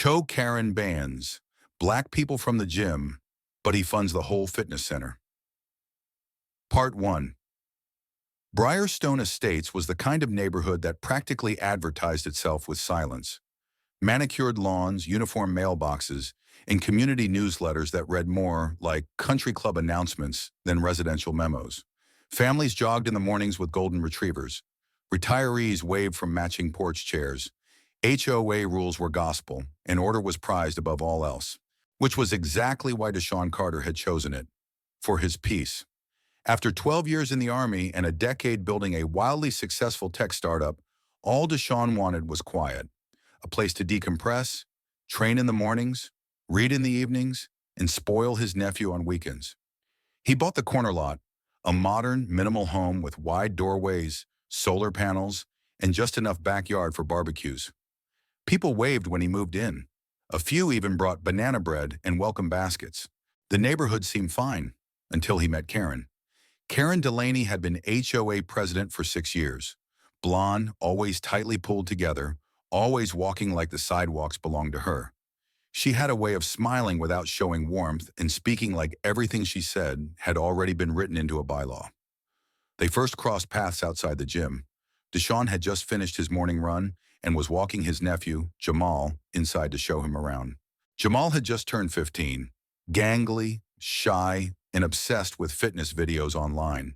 HOA Karen bans black people from the gym, but he funds the whole fitness center. Part 1. Briarstone Estates was the kind of neighborhood that practically advertised itself with silence. Manicured lawns, uniform mailboxes, and community newsletters that read more like country club announcements than residential memos. Families jogged in the mornings with golden retrievers. Retirees waved from matching porch chairs. HOA rules were gospel, and order was prized above all else, which was exactly why Deshaun Carter had chosen it, for his peace. After 12 years in the Army and a decade building a wildly successful tech startup, all Deshaun wanted was quiet, a place to decompress, train in the mornings, read in the evenings, and spoil his nephew on weekends. He bought the corner lot, a modern, minimal home with wide doorways, solar panels, and just enough backyard for barbecues. People waved when he moved in. A few even brought banana bread and welcome baskets. The neighborhood seemed fine until he met Karen. Karen Delaney had been HOA president for 6 years. Blonde, always tightly pulled together, always walking like the sidewalks belonged to her. She had a way of smiling without showing warmth and speaking like everything she said had already been written into a bylaw. They first crossed paths outside the gym. Deshaun had just finished his morning run and was walking his nephew, Jamal, inside to show him around. Jamal had just turned 15, gangly, shy, and obsessed with fitness videos online.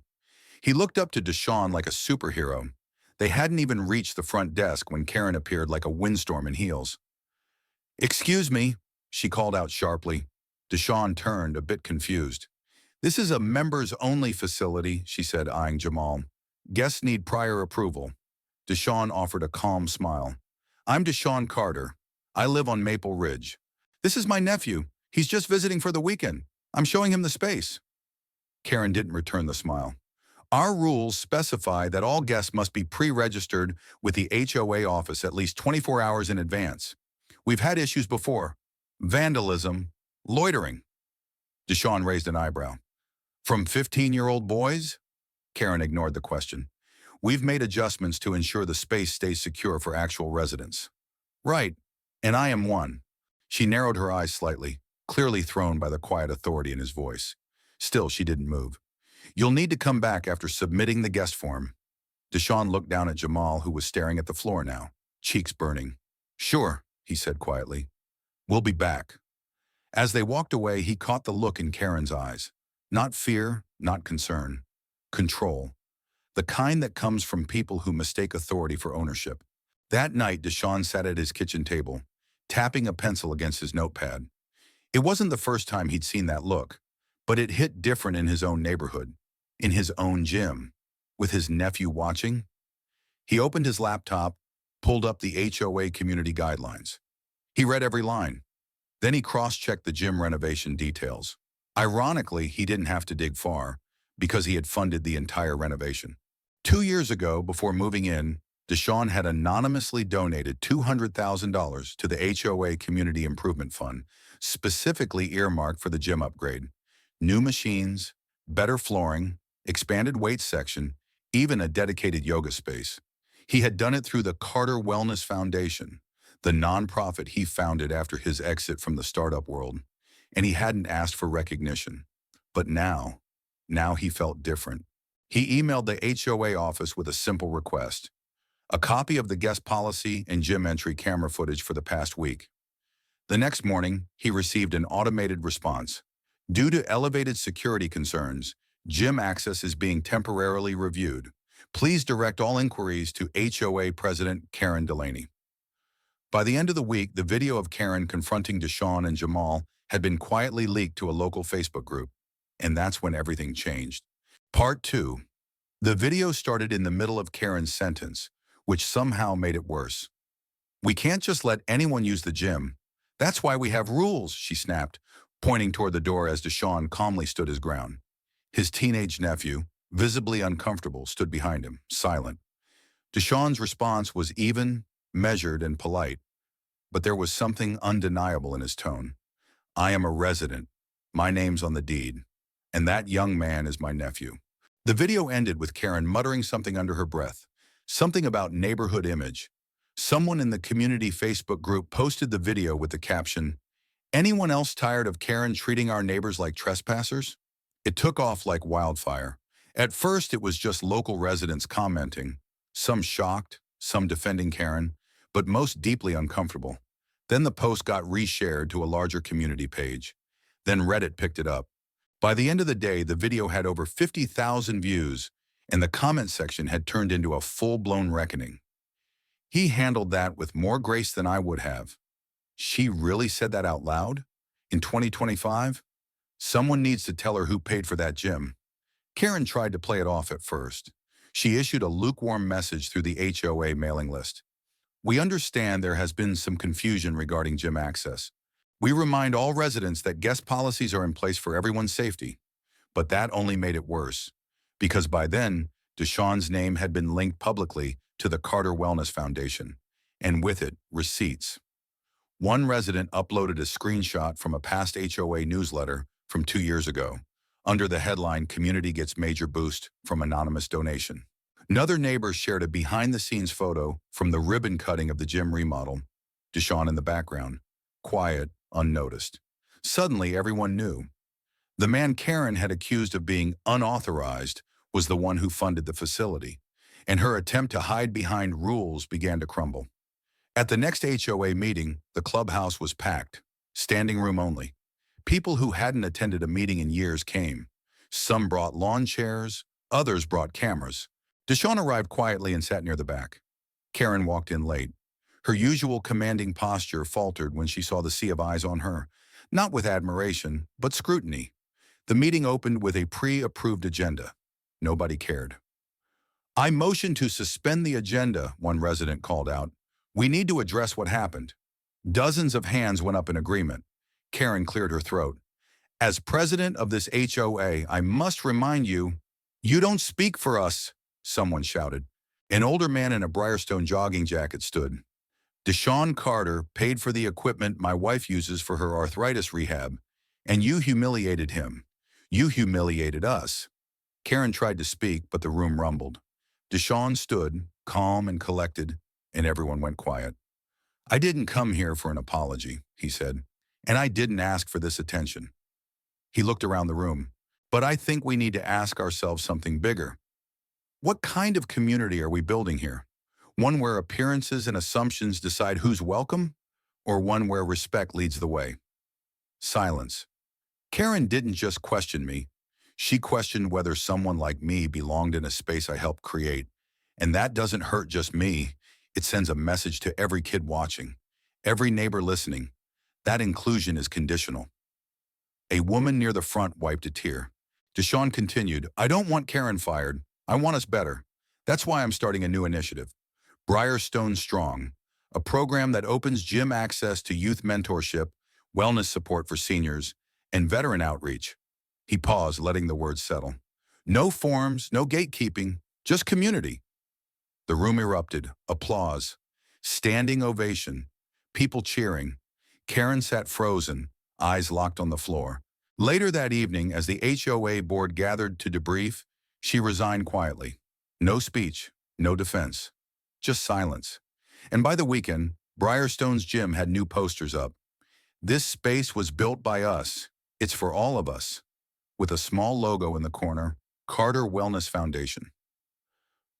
He looked up to Deshaun like a superhero. They hadn't even reached the front desk when Karen appeared like a windstorm in heels. "Excuse me," she called out sharply. Deshaun turned, a bit confused. "This is a members-only facility," she said, eyeing Jamal. "Guests need prior approval." Deshaun offered a calm smile. "I'm Deshaun Carter. I live on Maple Ridge. This is my nephew. He's just visiting for the weekend. I'm showing him the space." Karen didn't return the smile. "Our rules specify that all guests must be pre-registered with the HOA office at least 24 hours in advance. We've had issues before. Vandalism, loitering." Deshaun raised an eyebrow. "From 15-year-old boys?" Karen ignored the question. "We've made adjustments to ensure the space stays secure for actual residents." "Right, and I am one." She narrowed her eyes slightly, clearly thrown by the quiet authority in his voice. Still, she didn't move. "You'll need to come back after submitting the guest form." Deshaun looked down at Jamal, who was staring at the floor now, cheeks burning. "Sure," he said quietly. "We'll be back." As they walked away, he caught the look in Karen's eyes. Not fear, not concern. Control. The kind that comes from people who mistake authority for ownership. That night, Deshaun sat at his kitchen table, tapping a pencil against his notepad. It wasn't the first time he'd seen that look, but it hit different in his own neighborhood, in his own gym, with his nephew watching. He opened his laptop, pulled up the HOA community guidelines. He read every line. Then he cross-checked the gym renovation details. Ironically, he didn't have to dig far because he had funded the entire renovation. 2 years ago, before moving in, Deshaun had anonymously donated $200,000 to the HOA Community Improvement Fund, specifically earmarked for the gym upgrade. New machines, better flooring, expanded weights section, even a dedicated yoga space. He had done it through the Carter Wellness Foundation, the nonprofit he founded after his exit from the startup world, and he hadn't asked for recognition. But now he felt different. He emailed the HOA office with a simple request: a copy of the guest policy and gym entry camera footage for the past week. The next morning, he received an automated response. "Due to elevated security concerns, gym access is being temporarily reviewed. Please direct all inquiries to HOA President Karen Delaney." By the end of the week, the video of Karen confronting Deshaun and Jamal had been quietly leaked to a local Facebook group, and that's when everything changed. Part 2. The video started in the middle of Karen's sentence, which somehow made it worse. "We can't just let anyone use the gym. That's why we have rules," she snapped, pointing toward the door as Deshaun calmly stood his ground. His teenage nephew, visibly uncomfortable, stood behind him, silent. Deshaun's response was even, measured, and polite, but there was something undeniable in his tone. "I am a resident. My name's on the deed. And that young man is my nephew." The video ended with Karen muttering something under her breath, something about neighborhood image, Someone in the community Facebook group posted the video with the caption, "Anyone else tired of Karen treating our neighbors like trespassers?" It took off like wildfire. At first, it was just local residents commenting, some shocked, some defending Karen, but most deeply uncomfortable. Then the post got reshared to a larger community page. Then Reddit picked it up. By the end of the day, the video had over 50,000 views, and the comment section had turned into a full-blown reckoning. He handled that with more grace than I would have. She really said that out loud? In 2025? Someone needs to tell her who paid for that gym. Karen tried to play it off at first. She issued a lukewarm message through the HOA mailing list. "We understand there has been some confusion regarding gym access. We remind all residents that guest policies are in place for everyone's safety." But that only made it worse, because by then, Deshawn's name had been linked publicly to the Carter Wellness Foundation, and with it, receipts. One resident uploaded a screenshot from a past HOA newsletter from 2 years ago, under the headline, "Community Gets Major Boost from Anonymous Donation." Another neighbor shared a behind-the-scenes photo from the ribbon cutting of the gym remodel, Deshawn in the background, quiet, unnoticed. Suddenly, everyone knew. The man Karen had accused of being unauthorized was the one who funded the facility, and her attempt to hide behind rules began to crumble. At the next HOA meeting, the clubhouse was packed, standing room only. People who hadn't attended a meeting in years came. Some brought lawn chairs, others brought cameras. Deshawn arrived quietly and sat near the back. Karen walked in late. Her usual commanding posture faltered when she saw the sea of eyes on her, not with admiration, but scrutiny. The meeting opened with a pre-approved agenda. Nobody cared. "I motion to suspend the agenda," one resident called out. "We need to address what happened." Dozens of hands went up in agreement. Karen cleared her throat. "As president of this HOA, I must remind you, you don't speak for us," someone shouted. An older man in a Briarstone jogging jacket stood. "Deshawn Carter paid for the equipment my wife uses for her arthritis rehab, and you humiliated him. You humiliated us." Karen tried to speak, but the room rumbled. Deshawn stood, calm and collected, and everyone went quiet. "I didn't come here for an apology," he said, "and I didn't ask for this attention." He looked around the room. "But I think we need to ask ourselves something bigger. What kind of community are we building here? One where appearances and assumptions decide who's welcome, or one where respect leads the way?" Silence. Karen didn't just question me. She questioned whether someone like me belonged in a space I helped create. And that doesn't hurt just me. It sends a message to every kid watching, every neighbor listening. That inclusion is conditional. A woman near the front wiped a tear. Deshawn continued, "I don't want Karen fired. I want us better. That's why I'm starting a new initiative. Briarstone Strong, a program that opens gym access to youth mentorship, wellness support for seniors, and veteran outreach." He paused, letting the words settle. "No forms, no gatekeeping, just community." The room erupted. Applause. Standing ovation. People cheering. Karen sat frozen, eyes locked on the floor. Later that evening, as the HOA board gathered to debrief, she resigned quietly. No speech, no defense, just silence. And by the weekend, Briarstone's gym had new posters up. "This space was built by us. It's for all of us." With a small logo in the corner, Carter Wellness Foundation.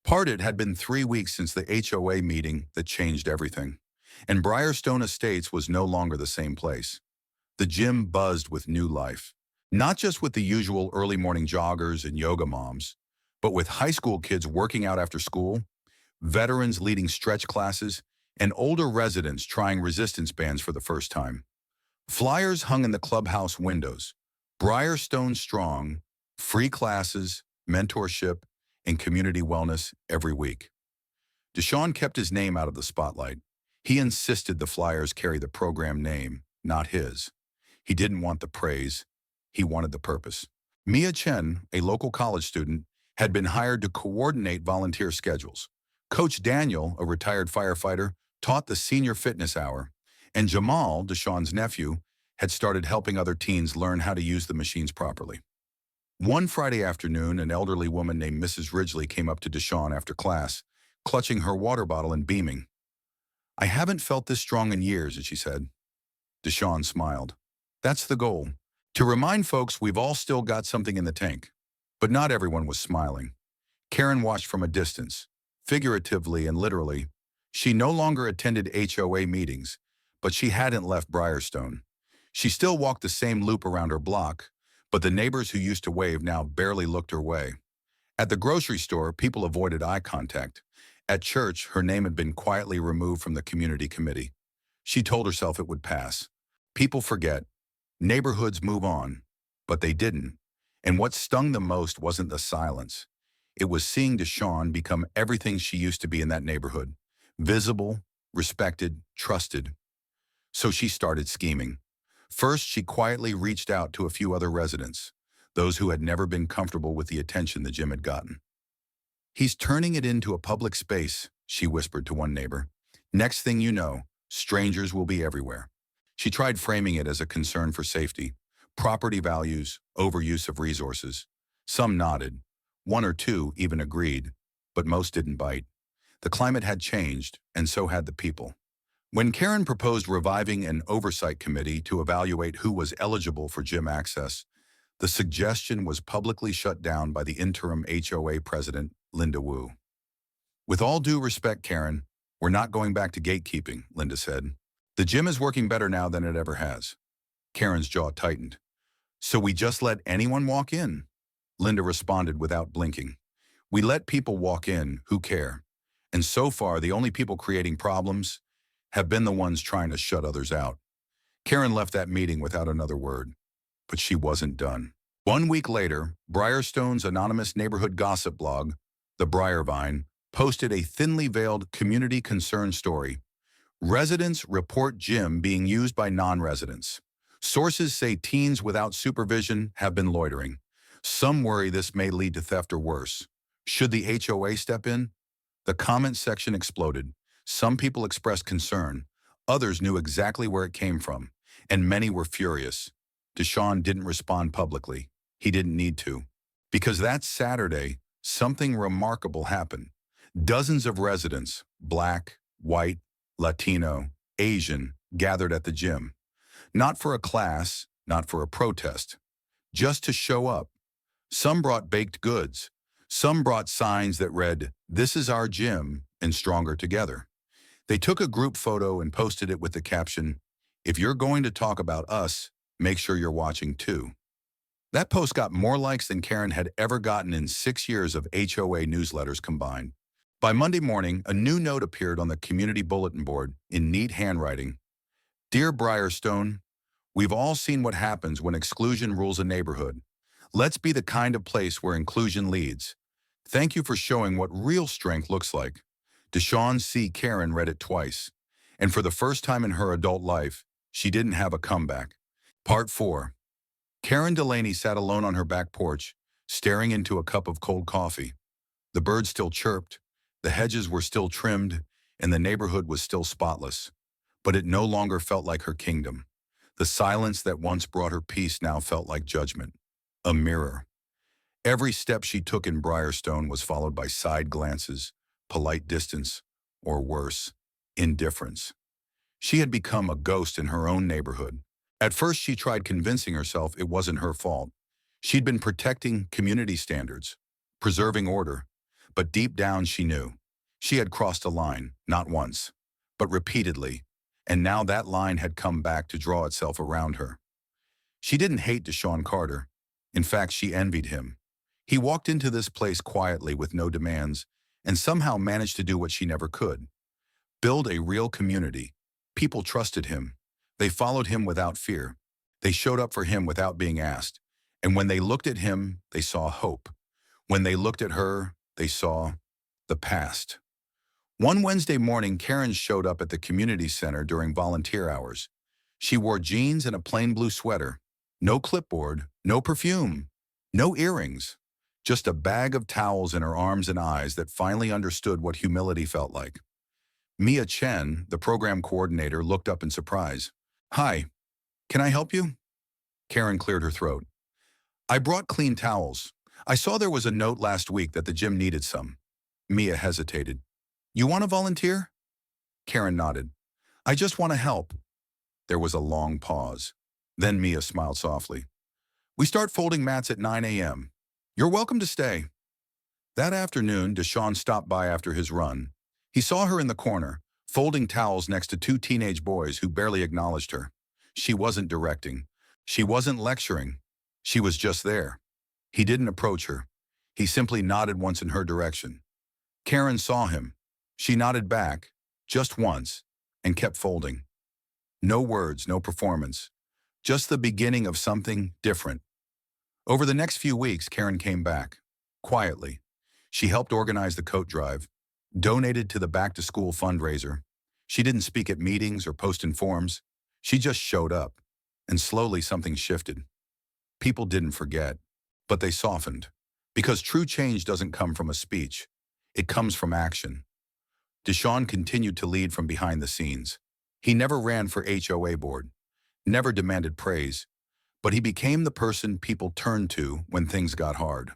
It had been 3 weeks since the HOA meeting that changed everything, and Briarstone Estates was no longer the same place. The gym buzzed with new life, not just with the usual early morning joggers and yoga moms, but with high school kids working out after school, veterans leading stretch classes, and older residents trying resistance bands for the first time. Flyers hung in the clubhouse windows. Briarstone Strong, free classes, mentorship, and community wellness every week. Deshawn kept his name out of the spotlight. He insisted the flyers carry the program name, not his. He didn't want the praise. He wanted the purpose. Mia Chen, a local college student, had been hired to coordinate volunteer schedules. Coach Daniel, a retired firefighter, taught the senior fitness hour, and Jamal, Deshawn's nephew, had started helping other teens learn how to use the machines properly. One Friday afternoon, an elderly woman named Mrs. Ridgely came up to Deshawn after class, clutching her water bottle and beaming. "I haven't felt this strong in years," she said. Deshawn smiled. "That's the goal. To remind folks we've all still got something in the tank." But not everyone was smiling. Karen watched from a distance, figuratively and literally. She no longer attended HOA meetings, but she hadn't left Briarstone. She still walked the same loop around her block, but the neighbors who used to wave now barely looked her way. At the grocery store, people avoided eye contact. At church, her name had been quietly removed from the community committee. She told herself it would pass. People forget. Neighborhoods move on. But they didn't. And what stung the most wasn't the silence. It was seeing Deshawn become everything she used to be in that neighborhood. Visible, respected, trusted. So she started scheming. First, she quietly reached out to a few other residents, those who had never been comfortable with the attention the gym had gotten. "He's turning it into a public space," she whispered to one neighbor. "Next thing you know, strangers will be everywhere." She tried framing it as a concern for safety, property values, overuse of resources. Some nodded. One or two even agreed, but most didn't bite. The climate had changed, and so had the people. When Karen proposed reviving an oversight committee to evaluate who was eligible for gym access, the suggestion was publicly shut down by the interim HOA president, Linda Wu. "With all due respect, Karen, we're not going back to gatekeeping," Linda said. "The gym is working better now than it ever has." Karen's jaw tightened. "So we just let anyone walk in?" Linda responded without blinking. "We let people walk in who care. And so far, the only people creating problems have been the ones trying to shut others out." Karen left that meeting without another word. But she wasn't done. 1 week later, Briarstone's anonymous neighborhood gossip blog, The Briarvine, posted a thinly veiled community concern story. "Residents report gym being used by non-residents. Sources say teens without supervision have been loitering. Some worry this may lead to theft or worse. Should the HOA step in?" The comment section exploded. Some people expressed concern. Others knew exactly where it came from, and many were furious. Deshawn didn't respond publicly. He didn't need to. Because that Saturday, something remarkable happened. Dozens of residents, Black, white, Latino, Asian, gathered at the gym. Not for a class, not for a protest, just to show up. Some brought baked goods. Some brought signs that read, "This is our gym," and "Stronger Together." They took a group photo and posted it with the caption, "If you're going to talk about us, make sure you're watching too." That post got more likes than Karen had ever gotten in 6 years of HOA newsletters combined. By Monday morning, a new note appeared on the community bulletin board in neat handwriting. "Dear Briarstone, we've all seen what happens when exclusion rules a neighborhood. Let's be the kind of place where inclusion leads. Thank you for showing what real strength looks like." Deshawn C. Karen read it twice, and for the first time in her adult life, she didn't have a comeback. Part 4. Karen Delaney sat alone on her back porch, staring into a cup of cold coffee. The birds still chirped, the hedges were still trimmed, and the neighborhood was still spotless. But it no longer felt like her kingdom. The silence that once brought her peace now felt like judgment. A mirror. Every step she took in Briarstone was followed by side glances, polite distance, or worse, indifference. She had become a ghost in her own neighborhood. At first, she tried convincing herself it wasn't her fault. She'd been protecting community standards, preserving order, but deep down she knew. She had crossed a line, not once, but repeatedly, and now that line had come back to draw itself around her. She didn't hate Deshawn Carter. In fact, she envied him. He walked into this place quietly with no demands, and somehow managed to do what she never could. Build a real community. People trusted him. They followed him without fear. They showed up for him without being asked. And when they looked at him, they saw hope. When they looked at her, they saw the past. One Wednesday morning, Karen showed up at the community center during volunteer hours. She wore jeans and a plain blue sweater. No clipboard, no perfume, no earrings. Just a bag of towels in her arms and eyes that finally understood what humility felt like. Mia Chen, the program coordinator, looked up in surprise. "Hi, can I help you?" Karen cleared her throat. "I brought clean towels. I saw there was a note last week that the gym needed some." Mia hesitated. "You want to volunteer?" Karen nodded. I just want to help. There was a long pause. Then Mia smiled softly. We start folding mats at 9 a.m. You're welcome to stay. That afternoon, Deshawn stopped by after his run. He saw her in the corner, folding towels next to two teenage boys who barely acknowledged her. She wasn't directing. She wasn't lecturing. She was just there. He didn't approach her. He simply nodded once in her direction. Karen saw him. She nodded back, just once, and kept folding. No words, no performance. Just the beginning of something different. Over the next few weeks, Karen came back, quietly. She helped organize the coat drive, donated to the back-to-school fundraiser. She didn't speak at meetings or post in forums. She just showed up, and slowly something shifted. People didn't forget, but they softened. Because true change doesn't come from a speech. It comes from action. Deshawn continued to lead from behind the scenes. He never ran for HOA board, never demanded praise, but he became the person people turned to when things got hard.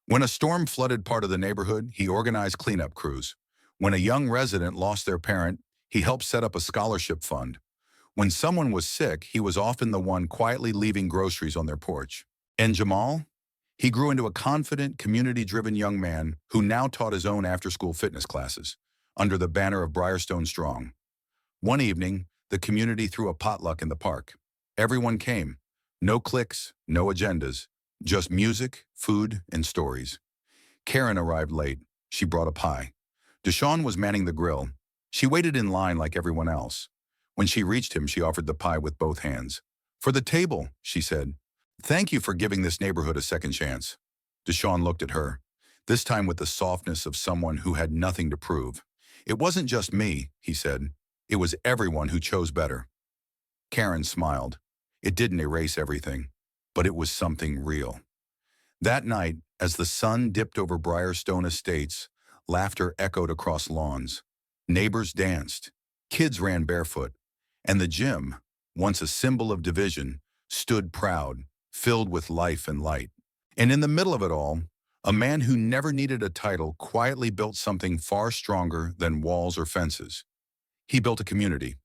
When a storm flooded part of the neighborhood, he organized cleanup crews. When a young resident lost their parent, he helped set up a scholarship fund. When someone was sick, he was often the one quietly leaving groceries on their porch. And Jamal? He grew into a confident, community-driven young man who now taught his own after-school fitness classes, under the banner of Briarstone Strong. One evening, the community threw a potluck in the park. Everyone came. No cliques, no agendas, just music, food, and stories. Karen arrived late. She brought a pie. Deshawn was manning the grill. She waited in line like everyone else. When she reached him, she offered the pie with both hands. For the table, she said. Thank you for giving this neighborhood a second chance. Deshawn looked at her, this time with the softness of someone who had nothing to prove. It wasn't just me, he said. It was everyone who chose better. Karen smiled. It didn't erase everything, but it was something real. That night, as the sun dipped over Briarstone Estates, laughter echoed across lawns. Neighbors danced. Kids ran barefoot. And the gym, once a symbol of division, stood proud, filled with life and light. And in the middle of it all, a man who never needed a title quietly built something far stronger than walls or fences. He built a community.